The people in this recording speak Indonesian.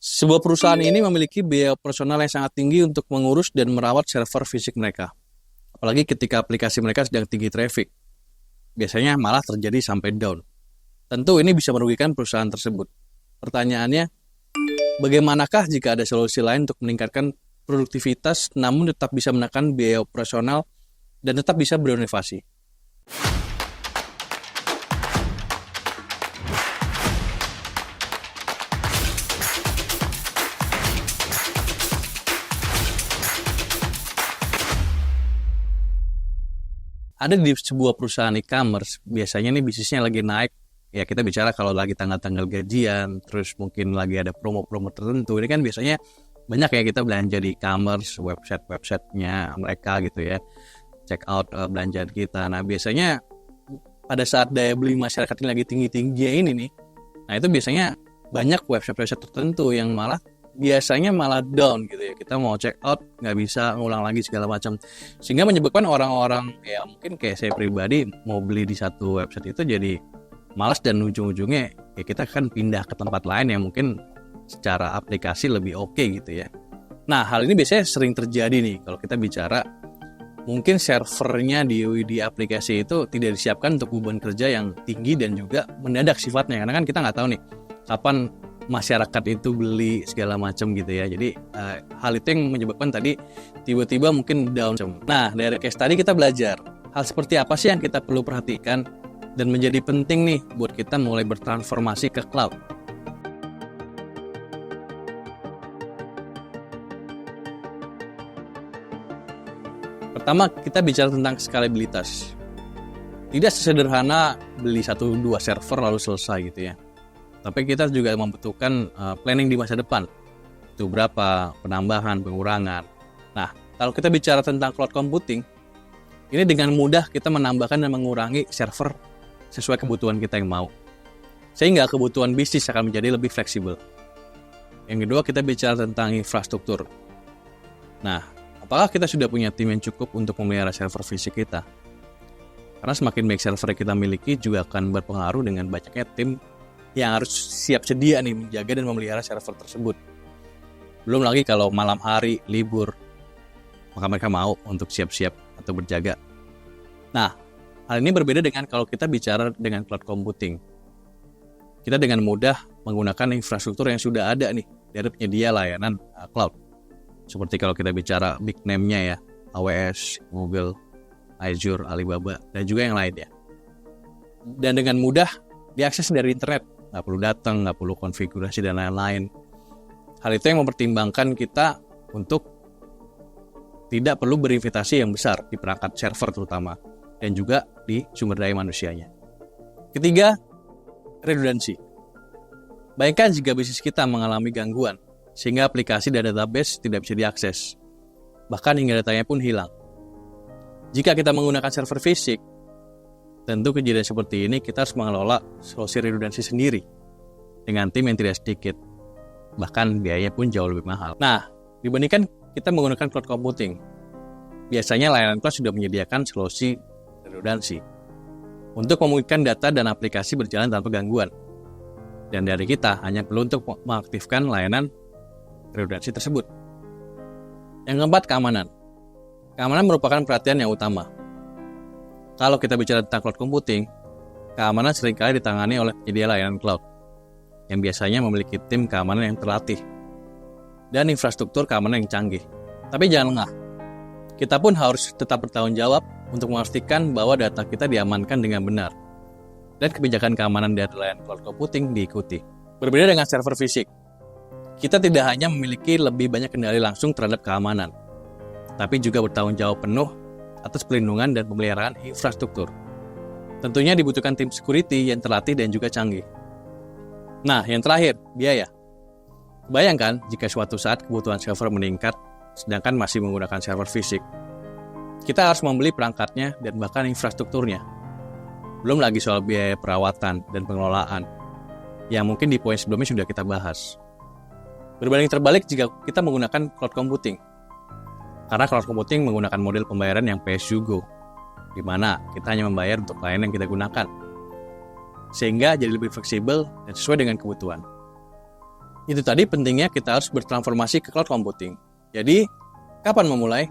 Sebuah perusahaan ini memiliki biaya operasional yang sangat tinggi untuk mengurus dan merawat server fisik mereka. Apalagi ketika aplikasi mereka sedang tinggi traffic. Biasanya malah terjadi sampai down. Tentu ini bisa merugikan perusahaan tersebut. Pertanyaannya, bagaimanakah jika ada solusi lain untuk meningkatkan produktivitas namun tetap bisa menekan biaya operasional dan tetap bisa berinovasi? Ada di sebuah perusahaan e-commerce, biasanya nih bisnisnya lagi naik. Ya kita bicara kalau lagi tanggal-tanggal gajian, terus mungkin lagi ada promo-promo tertentu. Ini kan biasanya banyak ya kita belanja di e-commerce, website-websitenya mereka gitu ya. Check out belanjaan kita. Nah biasanya pada saat daya beli masyarakat ini lagi tinggi-tinggi ini nih, nah itu biasanya banyak website-website tertentu yang biasanya malah down gitu ya. Kita mau check out nggak bisa, ngulang lagi segala macam, sehingga menyebabkan orang-orang ya mungkin kayak saya pribadi mau beli di satu website itu jadi malas, dan ujung-ujungnya ya kita kan pindah ke tempat lain yang mungkin secara aplikasi lebih oke gitu ya. Nah hal ini biasanya sering terjadi nih kalau kita bicara mungkin servernya di aplikasi itu tidak disiapkan untuk beban kerja yang tinggi dan juga mendadak sifatnya, karena kan kita nggak tahu nih kapan masyarakat itu beli segala macam gitu ya. Jadi hal itu yang menyebabkan tadi tiba-tiba mungkin down. Nah dari case tadi kita belajar hal seperti apa sih yang kita perlu perhatikan dan menjadi penting nih buat kita mulai bertransformasi ke cloud. Pertama kita bicara tentang skalabilitas. Tidak sesederhana beli 1-2 server lalu selesai gitu ya. Tapi kita juga membutuhkan planning di masa depan. Itu berapa penambahan, pengurangan. Nah, kalau kita bicara tentang cloud computing, ini dengan mudah kita menambahkan dan mengurangi server sesuai kebutuhan kita yang mau. Sehingga kebutuhan bisnis akan menjadi lebih fleksibel. Yang kedua, kita bicara tentang infrastruktur. Nah, apakah kita sudah punya tim yang cukup untuk memelihara server fisik kita? Karena semakin baik server yang kita miliki juga akan berpengaruh dengan banyaknya tim yang harus siap sedia nih menjaga dan memelihara server tersebut. Belum lagi kalau malam hari, libur, maka mereka mau untuk siap-siap atau berjaga. Nah, hal ini berbeda dengan kalau kita bicara dengan cloud computing. Kita dengan mudah menggunakan infrastruktur yang sudah ada nih dari penyedia layanan cloud. Seperti kalau kita bicara big name-nya ya, AWS, Google, Azure, Alibaba, dan juga yang lainnya. Dan dengan mudah diakses dari internet. Nggak perlu datang, nggak perlu konfigurasi, dan lain-lain. Hal itu yang mempertimbangkan kita untuk tidak perlu berinvestasi yang besar di perangkat server terutama, dan juga di sumber daya manusianya. Ketiga, redundansi. Bayangkan jika bisnis kita mengalami gangguan, sehingga aplikasi dan database tidak bisa diakses. Bahkan hingga datanya pun hilang. Jika kita menggunakan server fisik, tentu kejadian seperti ini kita harus mengelola solusi redundansi sendiri dengan tim yang tidak sedikit. Bahkan biayanya pun jauh lebih mahal. Nah, dibandingkan kita menggunakan cloud computing, biasanya layanan cloud sudah menyediakan solusi redundansi untuk memungkinkan data dan aplikasi berjalan tanpa gangguan. Dan dari kita hanya perlu untuk mengaktifkan layanan redundansi tersebut. Yang keempat, keamanan. Keamanan merupakan perhatian yang utama. Kalau kita bicara tentang cloud computing, keamanan seringkali ditangani oleh penyedia layanan cloud, yang biasanya memiliki tim keamanan yang terlatih, dan infrastruktur keamanan yang canggih. Tapi jangan lengah, kita pun harus tetap bertanggung jawab untuk memastikan bahwa data kita diamankan dengan benar, dan kebijakan keamanan dari layanan cloud computing diikuti. Berbeda dengan server fisik, kita tidak hanya memiliki lebih banyak kendali langsung terhadap keamanan, tapi juga bertanggung jawab penuh atas pelindungan dan pemeliharaan infrastruktur. Tentunya dibutuhkan tim security yang terlatih dan juga canggih. Nah, yang terakhir, biaya. Bayangkan jika suatu saat kebutuhan server meningkat, sedangkan masih menggunakan server fisik. Kita harus membeli perangkatnya dan bahkan infrastrukturnya. Belum lagi soal biaya perawatan dan pengelolaan, yang mungkin di poin sebelumnya sudah kita bahas. Berbanding terbalik jika kita menggunakan cloud computing. Karena cloud computing menggunakan model pembayaran yang pay as you go, di mana kita hanya membayar untuk layanan yang kita gunakan, sehingga jadi lebih fleksibel dan sesuai dengan kebutuhan. Itu tadi pentingnya kita harus bertransformasi ke cloud computing. Jadi, kapan memulai?